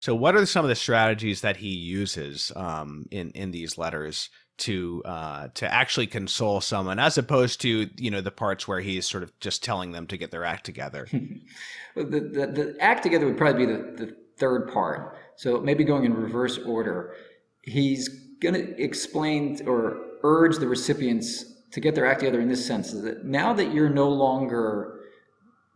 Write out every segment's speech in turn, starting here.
So what are some of the strategies that he uses in these letters to actually console someone, as opposed to, the parts where he's sort of just telling them to get their act together? Well, the act together would probably be the third part. So maybe going in reverse order, he's going to explain or urge the recipients to get their act together in this sense, is that now that you're no longer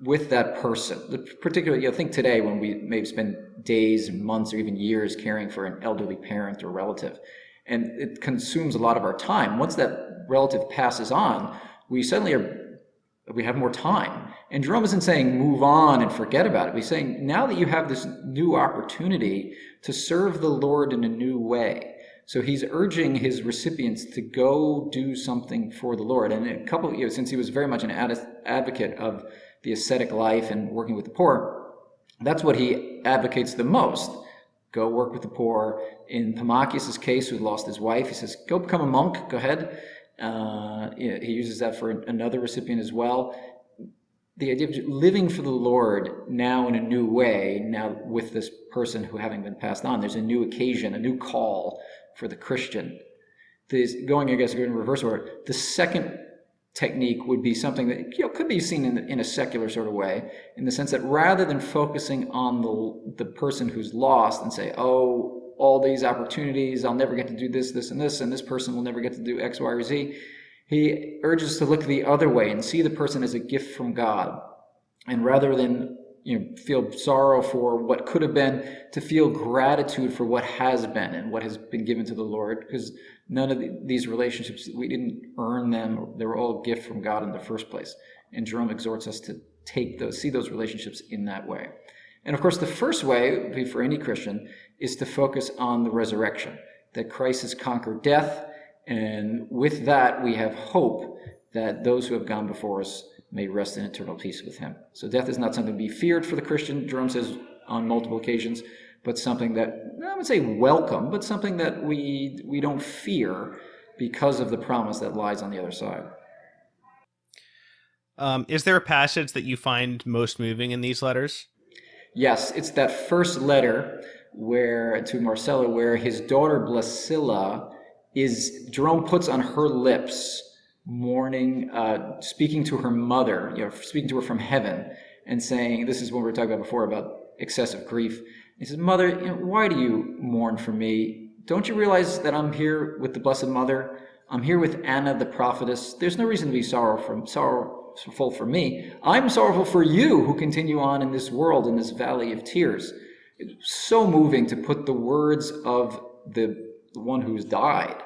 with that person, particularly, think today when we may spend days, months, or even years caring for an elderly parent or relative, and it consumes a lot of our time. Once that relative passes on, we have more time. And Jerome isn't saying move on and forget about it. He's saying now that you have this new opportunity to serve the Lord in a new way. So he's urging his recipients to go do something for the Lord. And a couple of years, since he was very much an advocate of the ascetic life and working with the poor, that's what he advocates the most. Go work with the poor. In Pamachius' case, who lost his wife, he says, go become a monk, go ahead. He uses that for another recipient as well. The idea of living for the Lord now in a new way, now with this person who, having been passed on, there's a new occasion, a new call for the Christian. Going in reverse order, the second technique would be something that could be seen in a secular sort of way, in the sense that rather than focusing on the person who's lost and say, oh, all these opportunities, I'll never get to do this, this, and this person will never get to do X, Y, or Z, he urges to look the other way and see the person as a gift from God. And rather than feel sorrow for what could have been, to feel gratitude for what has been and what has been given to the Lord, because none of these relationships, we didn't earn them. They were all a gift from God in the first place. And Jerome exhorts us to see those relationships in that way. And of course, the first way for any Christian is to focus on the resurrection, that Christ has conquered death, and with that we have hope that those who have gone before us may rest in eternal peace with him. So death is not something to be feared for the Christian, Jerome says on multiple occasions, but something that, I would say welcome, but something that we don't fear because of the promise that lies on the other side. Is there a passage that you find most moving in these letters? Yes, it's that first letter to Marcella, where his daughter Blasilla Jerome puts on her lips mourning, speaking to her mother, speaking to her from heaven, and saying, this is what we were talking about before about excessive grief. He says, Mother, why do you mourn for me? Don't you realize that I'm here with the Blessed Mother? I'm here with Anna the prophetess. There's no reason to be sorrowful for me. I'm sorrowful for you who continue on in this world, in this valley of tears. It's so moving to put the words of the one who's died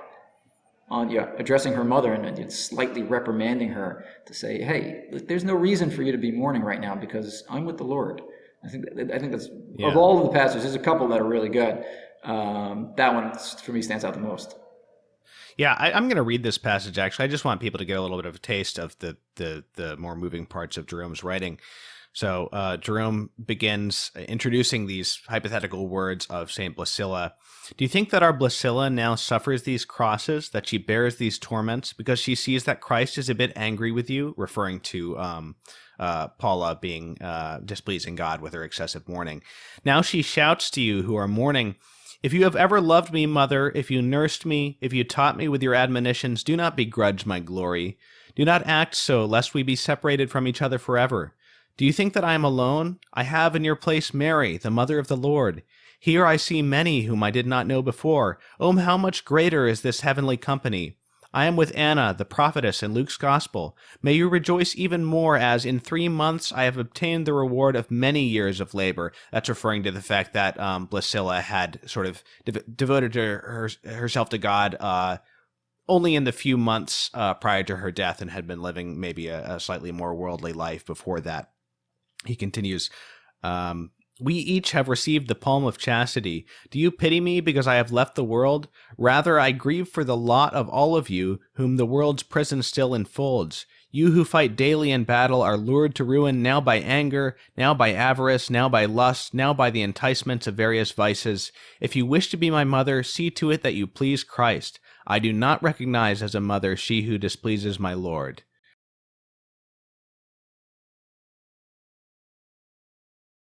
on addressing her mother and slightly reprimanding her, to say, hey, there's no reason for you to be mourning right now because I'm with the Lord. I think that's, of all of the passages, there's a couple that are really good. That one for me stands out the most. Yeah, I'm going to read this passage, actually. I just want people to get a little bit of a taste of the more moving parts of Jerome's writing. So Jerome begins introducing these hypothetical words of Saint Blasilla. Do you think that our Blasilla now suffers these crosses, that she bears these torments, because she sees that Christ is a bit angry with you, referring to Paula being displeasing God with her excessive mourning? Now she shouts to you who are mourning, if you have ever loved me, mother, if you nursed me, if you taught me with your admonitions, do not begrudge my glory. Do not act so, lest we be separated from each other forever. Do you think that I am alone? I have in your place Mary, the mother of the Lord. Here I see many whom I did not know before. Oh, how much greater is this heavenly company! I am with Anna, the prophetess, in Luke's gospel. May you rejoice even more, as in 3 months I have obtained the reward of many years of labor. That's referring to the fact that Blasilla had sort of devoted herself to God only in the few months prior to her death, and had been living maybe a slightly more worldly life before that. He continues, we each have received the palm of chastity. Do you pity me because I have left the world? Rather, I grieve for the lot of all of you, whom the world's prison still enfolds. You who fight daily in battle are lured to ruin, now by anger, now by avarice, now by lust, now by the enticements of various vices. If you wish to be my mother, see to it that you please Christ. I do not recognize as a mother she who displeases my Lord.